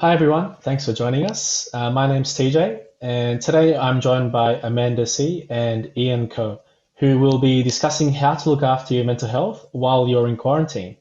Hi everyone, thanks for joining us. My name's TJ, and today I'm joined by Amanda Sie and Ian Koh, who will be discussing how to look after your mental health while you're in quarantine.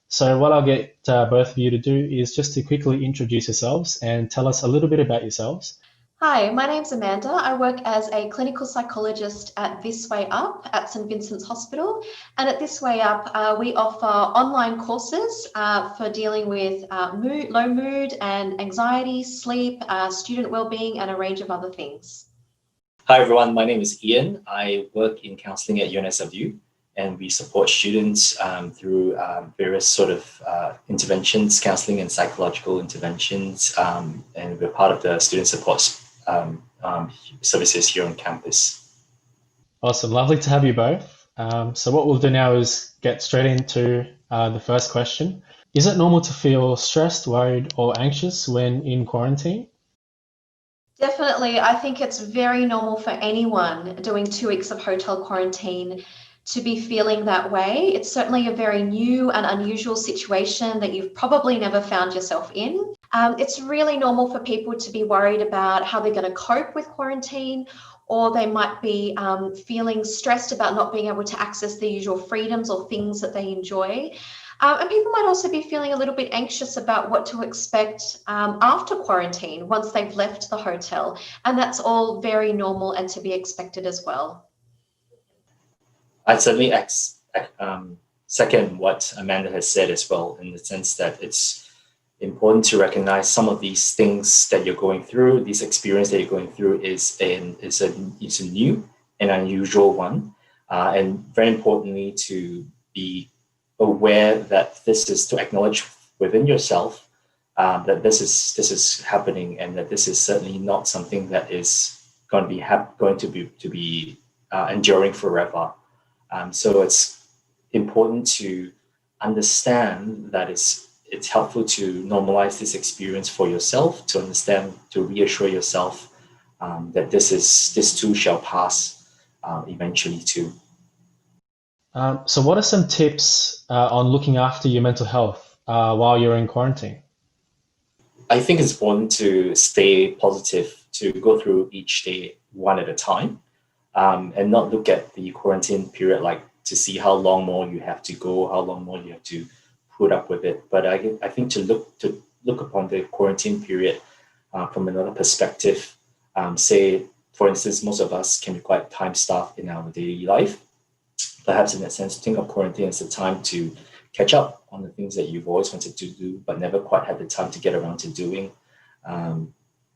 So, what I'll get both of you to do is just to quickly introduce yourselves and tell us a little bit about yourselves. Hi, my name's Amanda. I work as a clinical psychologist at This Way Up at St Vincent's Hospital. And at This Way Up, we offer online courses for dealing with low mood and anxiety, sleep, student wellbeing, and a range of other things. Hi everyone, my name is Ian. I work in counselling at UNSW, and we support students through various sort of interventions, counselling and psychological interventions, and we're part of the student support services here on campus. Awesome, lovely to have you both. So, what we'll do now is get straight into the first question. Is it normal to feel stressed, worried, or anxious when in quarantine? Definitely. I think it's very normal for anyone doing 2 weeks of hotel quarantine to be feeling that way. It's certainly a very new and unusual situation that you've probably never found yourself in. It's really normal for people to be worried about how they're going to cope with quarantine, or they might be feeling stressed about not being able to access the usual freedoms or things that they enjoy. And people might also be feeling a little bit anxious about what to expect after quarantine once they've left the hotel. And that's all very normal and to be expected as well. I'd certainly second what Amanda has said as well, in the sense that it's important to recognize some of these things that you're going through, this experience that you're going through is a new and unusual one. And very importantly, to be aware that this is to acknowledge within yourself that this is happening, and that this is certainly not something that is going to be enduring forever. So it's important to understand that it's helpful to normalize this experience for yourself, to understand, to reassure yourself that this too shall pass eventually too. So, what are some tips on looking after your mental health while you're in quarantine? I think it's important to stay positive, to go through each day one at a time, and not look at the quarantine period like to see how long more you have to go, how long more you have to put up with it. But I think to look upon the quarantine period from another perspective. Say, for instance, most of us can be quite time-starved in our daily life. Perhaps in that sense, think of quarantine as a time to catch up on the things that you've always wanted to do, but never quite had the time to get around to doing.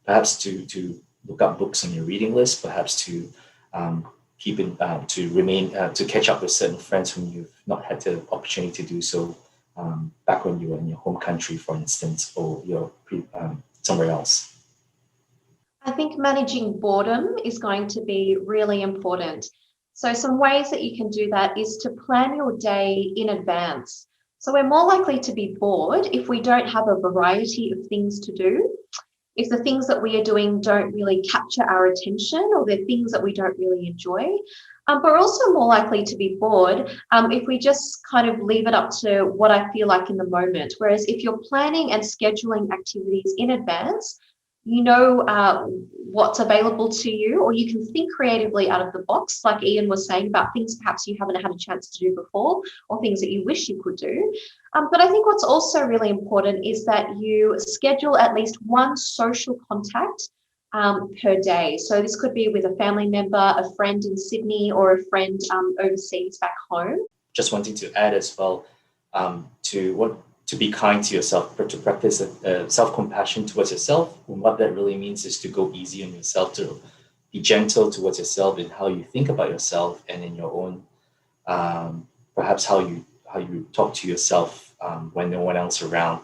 Perhaps to look up books on your reading list, perhaps to to catch up with certain friends whom you've not had the opportunity to do so back when you were in your home country, for instance, or somewhere else. I think managing boredom is going to be really important. So some ways that you can do that is to plan your day in advance. So we're more likely to be bored if we don't have a variety of things to do. If the things that we are doing don't really capture our attention, or they're things that we don't really enjoy. But we're also more likely to be bored if we just kind of leave it up to what I feel like in the moment. Whereas if you're planning and scheduling activities in advance, you know what's available to you, or you can think creatively out of the box, like Ian was saying, about things perhaps you haven't had a chance to do before, or things that you wish you could do. But I think what's also really important is that you schedule at least one social contact per day. So this could be with a family member, a friend in Sydney, or a friend overseas back home. Just wanting to add as well, to be kind to yourself, to practice self-compassion towards yourself. And what that really means is to go easy on yourself, to be gentle towards yourself in how you think about yourself, and in your own, perhaps how you talk to yourself when no one else around.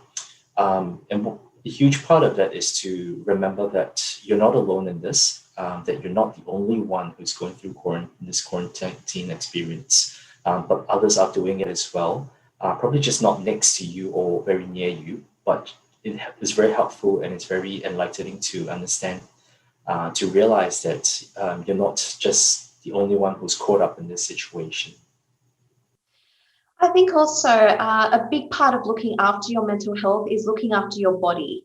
And a huge part of that is to remember that you're not alone in this, that you're not the only one who's going through this quarantine experience, but others are doing it as well. Probably just not next to you or very near you, but it is very helpful, and it's very enlightening to understand, to realize that you're not just the only one who's caught up in this situation. I think also a big part of looking after your mental health is looking after your body.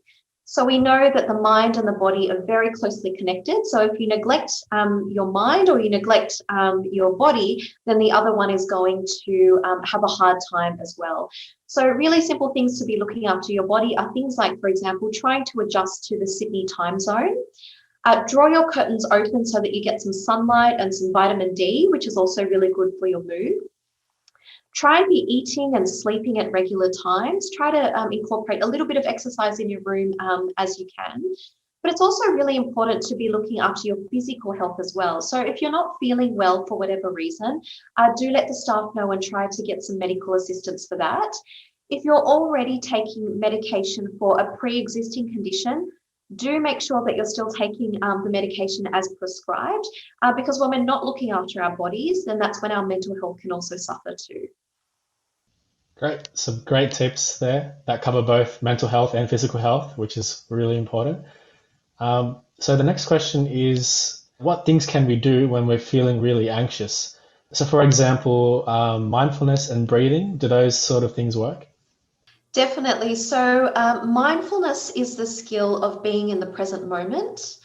So we know that the mind and the body are very closely connected. So if you neglect your mind or you neglect your body, then the other one is going to have a hard time as well. So really simple things to be looking after your body are things like, for example, trying to adjust to the Sydney time zone. Draw your curtains open so that you get some sunlight and some vitamin D, which is also really good for your mood. Try and be eating and sleeping at regular times. Try to incorporate a little bit of exercise in your room as you can. But it's also really important to be looking after your physical health as well. So if you're not feeling well for whatever reason, do let the staff know and try to get some medical assistance for that. If you're already taking medication for a pre-existing condition, do make sure that you're still taking the medication as prescribed, because when we're not looking after our bodies, then that's when our mental health can also suffer too. Great. Some great tips there that cover both mental health and physical health, which is really important. So the next question is, what things can we do when we're feeling really anxious? So for example, mindfulness and breathing, do those sort of things work? Definitely. So mindfulness is the skill of being in the present moment.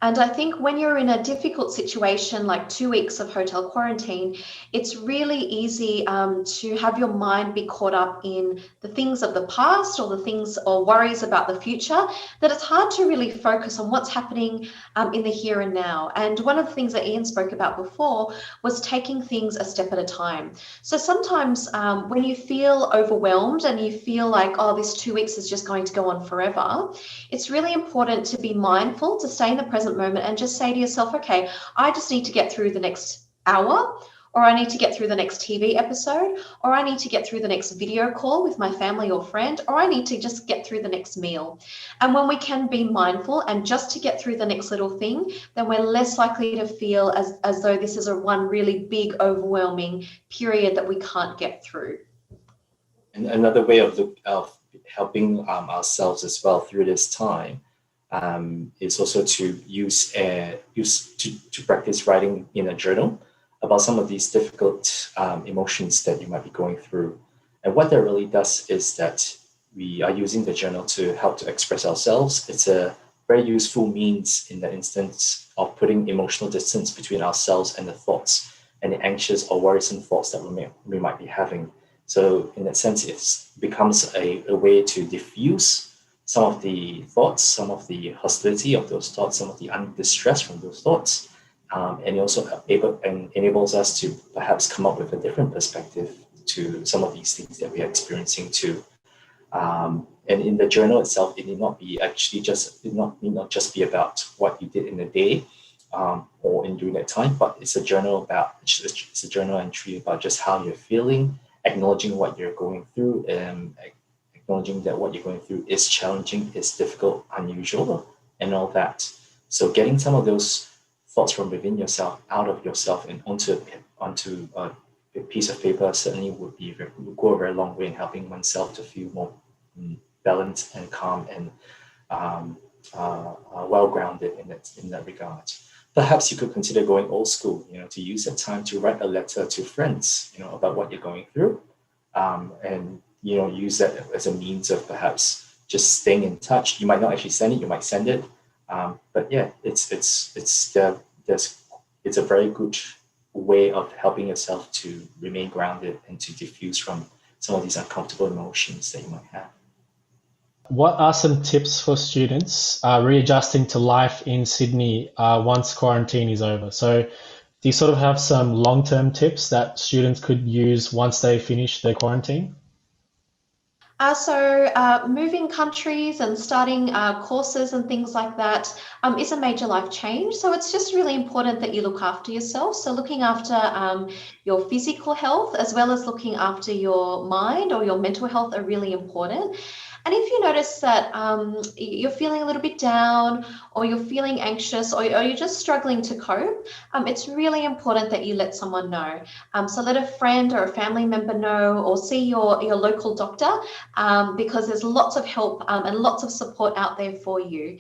And I think when you're in a difficult situation, like 2 weeks of hotel quarantine, it's really easy to have your mind be caught up in the things of the past or the things or worries about the future, that it's hard to really focus on what's happening in the here and now. And one of the things that Ian spoke about before was taking things a step at a time. So sometimes when you feel overwhelmed and you feel like, oh, this 2 weeks is just going to go on forever, it's really important to be mindful, to stay in the present moment and just say to yourself, okay, I just need to get through the next hour, or I need to get through the next TV episode, or I need to get through the next video call with my family or friend, or I need to just get through the next meal. And when we can be mindful and just to get through the next little thing, then we're less likely to feel as though this is one really big, overwhelming period that we can't get through. And another way of helping ourselves as well through this time is also to use to practice writing in a journal about some of these difficult emotions that you might be going through. And what that really does is that we are using the journal to help to express ourselves. It's a very useful means in the instance of putting emotional distance between ourselves and the thoughts and the anxious or worrisome thoughts that we might be having. So in that sense, it becomes a way to diffuse some of the thoughts, some of the hostility of those thoughts, some of the distress from those thoughts. And it also enables us to perhaps come up with a different perspective to some of these things that we are experiencing too. And in the journal itself, it need not just be about what you did in the day or in during that time, but it's a journal entry about just how you're feeling, acknowledging what you're going through, acknowledging that what you're going through is challenging, is difficult, unusual, and all that. So getting some of those thoughts from within yourself, out of yourself, and onto a piece of paper certainly would go a very long way in helping oneself to feel more balanced and calm and well-grounded in that regard. Perhaps you could consider going old school, to use that time to write a letter to friends, about what you're going through, and use that as a means of perhaps just staying in touch. You might not actually send it; you might send it, but yeah, it's a very good way of helping yourself to remain grounded and to diffuse from some of these uncomfortable emotions that you might have. What are some tips for students readjusting to life in Sydney once quarantine is over? So do you sort of have some long-term tips that students could use once they finish their quarantine? Moving countries and starting courses and things like that is a major life change. So it's just really important that you look after yourself. So looking after your physical health as well as looking after your mind or your mental health are really important. And if you notice that you're feeling a little bit down or you're feeling anxious or you're just struggling to cope, it's really important that you let someone know. So let a friend or a family member know, or see your local doctor, because there's lots of help and lots of support out there for you.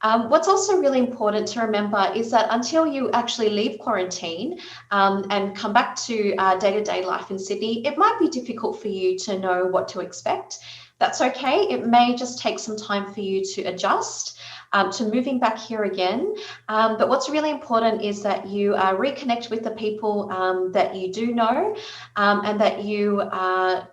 What's also really important to remember is that until you actually leave quarantine and come back to day-to-day life in Sydney, it might be difficult for you to know what to expect. That's okay. It may just take some time for you to adjust to moving back here again. But what's really important is that you reconnect with the people that you do know, and that you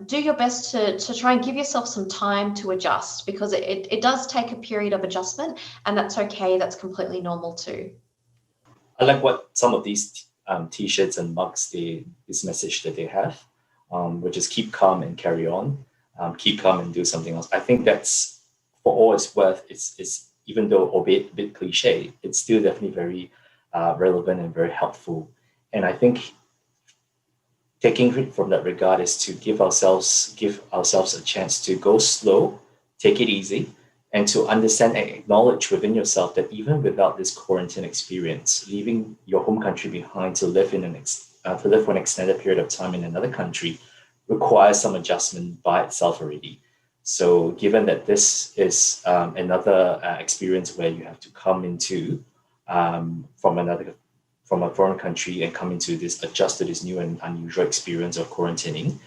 do your best to try and give yourself some time to adjust, because it does take a period of adjustment, and that's okay. That's completely normal too. I like what some of these T-shirts and mugs, this message that they have, which is keep calm and carry on. Keep calm and do something else. I think that's, for all it's worth, it's even though albeit a bit cliche, it's still definitely very relevant and very helpful. And I think taking it from that regard is to give ourselves a chance to go slow, take it easy, and to understand and acknowledge within yourself that even without this quarantine experience, leaving your home country behind to live for an extended period of time in another country requires some adjustment by itself already. So given that this is another experience where you have to come into from a foreign country and come into this, adjust to this new and unusual experience of quarantining,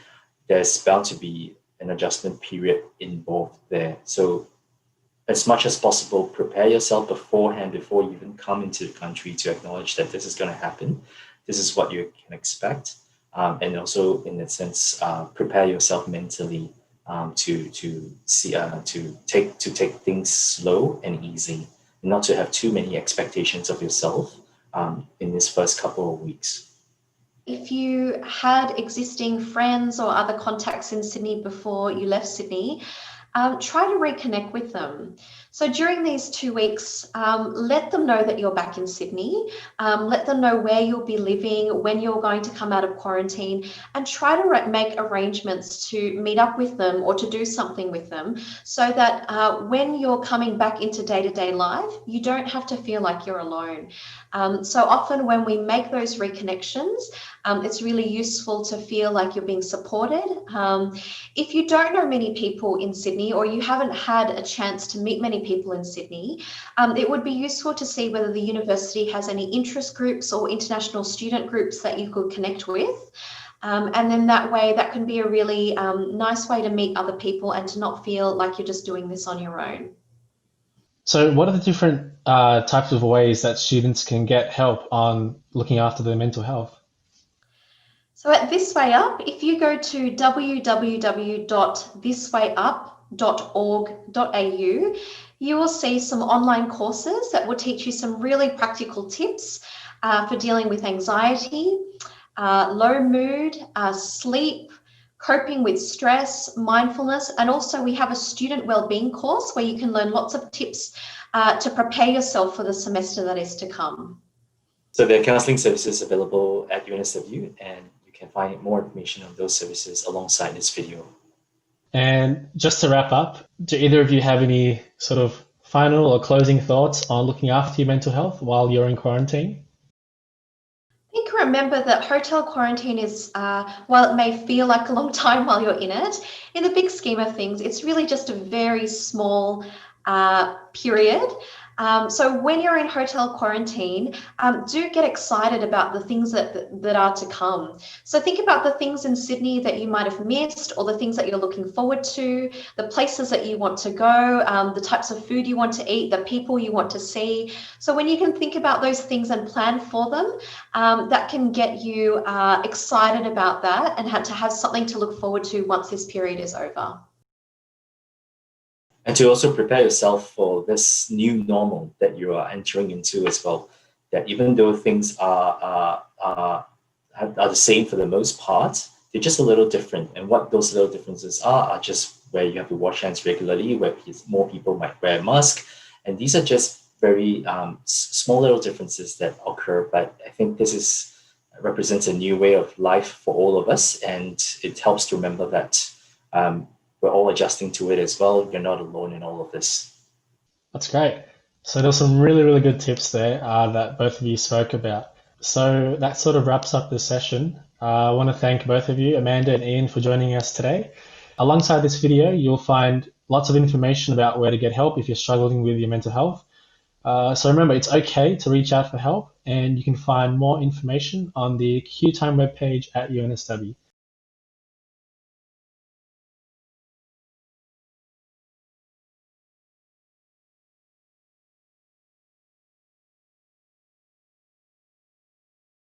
there's bound to be an adjustment period involved there. So as much as possible, prepare yourself beforehand before you even come into the country to acknowledge that this is going to happen. This is what you can expect. And also, in that sense, prepare yourself mentally to take things slow and easy, not to have too many expectations of yourself in this first couple of weeks. If you had existing friends or other contacts in Sydney before you left Sydney, try to reconnect with them. So during these 2 weeks, let them know that you're back in Sydney. Let them know where you'll be living, when you're going to come out of quarantine, and try to make arrangements to meet up with them or to do something with them, so that when you're coming back into day-to-day life, you don't have to feel like you're alone. So often when we make those reconnections, it's really useful to feel like you're being supported. If you don't know many people in Sydney, or you haven't had a chance to meet many people in Sydney, it would be useful to see whether the university has any interest groups or international student groups that you could connect with. And then that way, that can be a really nice way to meet other people and to not feel like you're just doing this on your own. So what are the different types of ways that students can get help on looking after their mental health? So at This Way Up, if you go to www.thiswayup.org.au, you will see some online courses that will teach you some really practical tips for dealing with anxiety, low mood, sleep, coping with stress, mindfulness, and also we have a student wellbeing course where you can learn lots of tips to prepare yourself for the semester that is to come. So there are counselling services available at UNSW, and you can find more information on those services alongside this video. And just to wrap up, do either of you have any sort of final or closing thoughts on looking after your mental health while you're in quarantine? I think remember that hotel quarantine is, while it may feel like a long time while you're in it, in the big scheme of things, it's really just a very small period. So when you're in hotel quarantine, do get excited about the things that are to come. So think about the things in Sydney that you might have missed, or the things that you're looking forward to, the places that you want to go, the types of food you want to eat, the people you want to see. So when you can think about those things and plan for them, that can get you excited about that and to have something to look forward to once this period is over. And to also prepare yourself for this new normal that you are entering into as well. That even though things are the same for the most part, they're just a little different. And what those little differences are just where you have to wash hands regularly, where more people might wear a mask. And these are just very small little differences that occur. But I think this represents a new way of life for all of us. And it helps to remember that we're all adjusting to it as well. You're not alone in all of this. That's great. So there's some really, really good tips there that both of you spoke about. So that sort of wraps up this session. I want to thank both of you, Amanda and Ian, for joining us today. Alongside this video, you'll find lots of information about where to get help if you're struggling with your mental health. So remember, it's okay to reach out for help, and you can find more information on the Q Time webpage at UNSW.